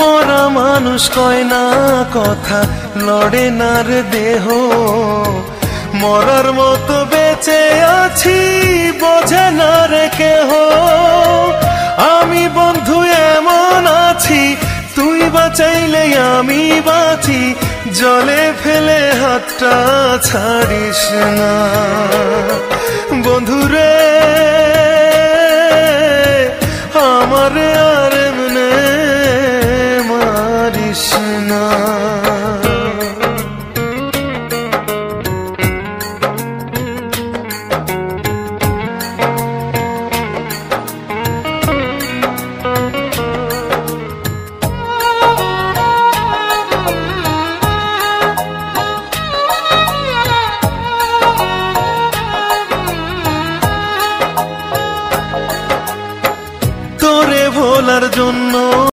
মরা মানুষ কয় না কথা, লড়ে না রে দেহ। মরার মতো বেঁচে আছি, বোঝে না রে কেহ। আমি বন্ধু এমন আছি, তুই বাঁচাইলে আমি বাঁচি। জলে ফেলে হাতটা ছাড়িস না বন্ধুরে, আমারে